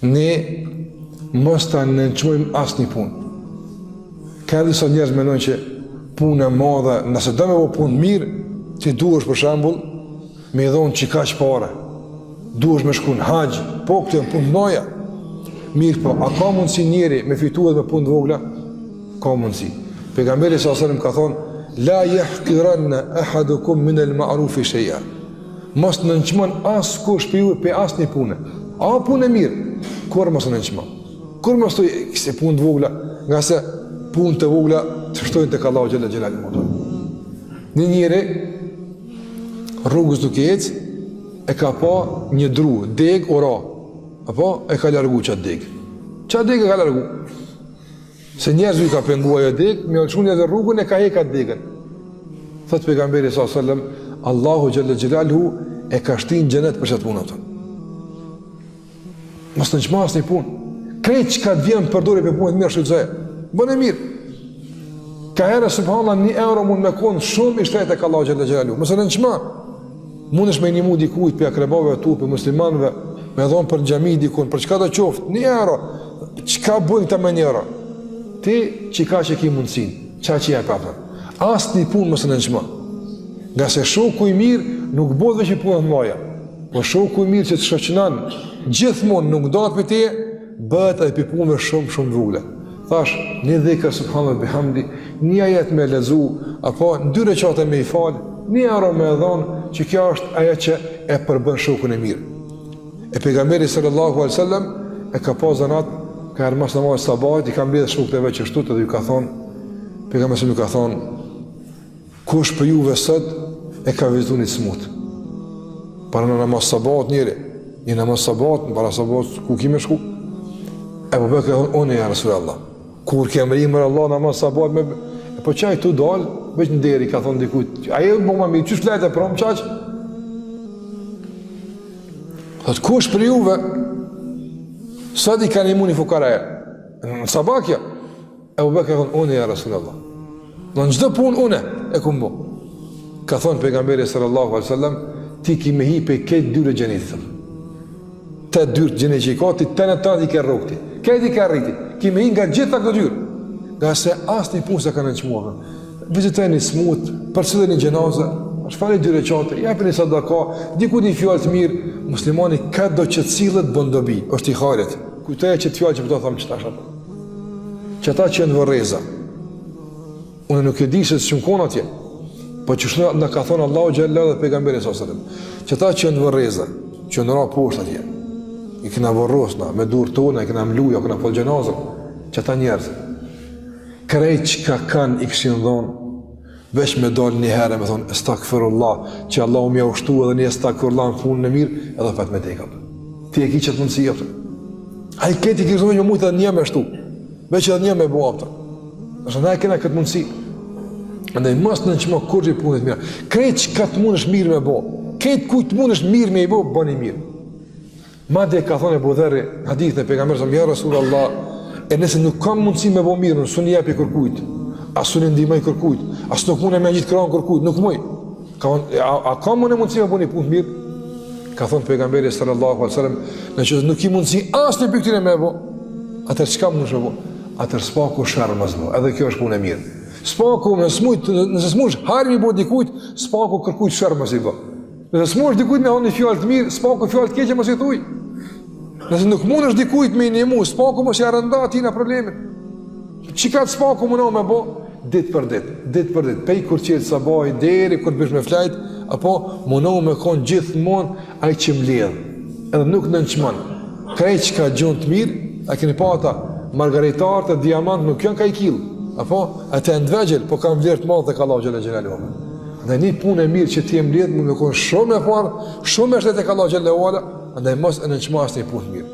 ne mos ta nënçmojmë asnjë punë. Ka disa njerëz mendojnë që punë e madhe, nëse do me bëj punë mirë, ti duhesh për shembull me dhon çikaç parë. Duhesh me shku në haxh, po këtë punë noja. Mirë po, a ka mundsi njëri me fituar me punë të vogla? Ka mundsi. Pejgamberi sallallahu alajhi wasallam ka thonë: la yahqiranna ahadukum min al-ma'ruf shay'a. Mos nënçmon askush për ju për asnjë punë. A punë e mirë, kur mos nënçmon. Kur mos thoj se punë të vogla, nga se punë të vogla të shtojnë tek Allahu xhalla xhelalu. Një njeri rrugës duke ecë e ka pa një dru, deg ora. Apo e ka largu qatë deg. Qatë deg e ka largu. Se njerëzve i ka penguar ajo deg, me olçunia dhe rrugën e ka heq atë degën. Thot pejgamberi sallallahu alajhi wasallam, Allahu xhalla xhelaluhu e ka shtin xhenet për çat punë atë. Mos të nçmas në punë. Krejt çka të vjen përdori për punë të mirë shfrytëzoje. Bën e mirë. Ka herë subhanallahu 1 euro mund me kon shumë i shtrenjtë tek Allahu xhalla xhelaluhu. Mos e nënçma. Mundesh me ndihmu dikujt për akrebave tu, për muslimanëve, me dhon për xhami dikun, për çka do qoftë, 1 euro. Çka bën ta me 1 euro? Ti çka që ke mundsinë, çka që jep atë. Asnjë punë mos e nënçma. Nga se shoku i mirë nuk bëhet veç punë të mëdha. Po shoku i mirë që të shoqënon gjithmonë nuk do të pëte, bëhet edhe për punë shumë të vogla. Thash, një dhikr subhanallahu bihamdi, një ajet me lexu, apo 2 recate me i fal, 1 euro me dhon, që kjo është ajo që e përbën shokun e mirë. E pejgamberi sallallahu alaihi wasallam e ka pas zanat, ka armas namaz sabat, i ka mbledh shokët e vet që shtu edhe ju ka thonë, pejgamberi më ka thonë, kush për juve sot e ka vizituar një smut. Para në namaz sabat njëri, një namaz sabat, para sabat ku kime shku? Ebu Bekri thonë, unë ja Rasulullah. Kur kem rimër Allah namaz sabat me po çaj tu dal, veç në deri ka thonë dikujt. Ai më mami, çu fletë prom çaj? Atë kush për juve sa di kanë imuni fukara. Në sabakja. Ebu Bekri thonë, unë ja Rasulullah. Në çdo punë unë e kumbo. Ka thonë pejgamberi sallallahu alaihi wasallam, ti ki me hipe këtë dyre xhenetit. Të dyrë gjenet që i ka, ti të në të i ke rogti. Këtë i ke rriti. Ki me hi nga gjitha këtë dyrë. Nga se asë një punë se ka në nëqmuar. Vizitojnë një smut, përcëllë një gjenaza, shfali 2 recate, japë një sadaka, diku një fjallë të mirë, muslimani këtë do që cilët bëndobi, është i harit. Kujtoja që të fjallë që përdo thamë që ta shatë. Që ta që në vërreza. Unë nuk e di se që më konë atje, po që shënë në ka thonë Allahu Gjellë dhe pejgamberi s.a.s. Që ta që në vërreza, që në ra poshtë atje, i këna vërrosna, me dur tona, i këna mluja, i këna fol gjenazën, që ta njerëzë. Krejt që ka kanë i këshin dhonë, veç me dalë një herë me thonë, estakfirullah, që Allah u mja ushtu edhe një estakfirullah në punën e mirë, edhe pat me teka. Ti e ki që të mundësi jepëtë. A i këti i kërëzove një mujtë edhe një me shtu, veç edhe një me bo apëtë. Nështë na e kena këtë mundësi. Ndaj mas në nëqma kur që i punët mira. Krejt që ka të mund është mirë me bo, krejt kuj të mund është mirë me i bo, bëni mirë. Madje ka thonë e Budheri, hadith në pejgamberës, ja Rasulullah, e nëse nuk kam mundësi me bo mirë, nësë një jepi kërkujt, asë një ndihmaj kërkujt, asë nuk mune me gjithë kranë kërkujt, nuk muj. A ka mundësi me bo një punë mirë? Ka thonë pejgamberi sallallahu alaihi wasallam, në që nuk i mundësi asë një pëktire me bo, atër çka mund është me bo? Atër spaku sharmaz bo, edhe kjo është punë e mirë. Spaku, nëse smush, harmi bo dikujt, spaku kërkujt sharmaz i bo. Nëse smush dikujt me honi fjallë të mirë, spaku fjallë të keqe mos i thuj. Nëse nuk mund është dikujt me një mu, spaku mos i arënda ati në problemin. Qikat spaku më me bo, dit për dit, pej kur qëtë sabaj, deri, kur bësh me flajt, apo më me konë gjithmonë aj që mledh, edhe nuk në nëqman. Krejt që ka gjunë të mirë, a keni pata, margaritarët e diamant nuk janë ka i kilë, apo atë e ndvegjel, po kanë vlerë të madhë dhe ka Allahu xhalla xhelaluhu. Dhe një punë e mirë që ti e mbledh, më me konë shumë e parë, shumë e shtetë e ka Allahu xhalla xhelaluhu, ndaj mos e nënçmas një punë mirë.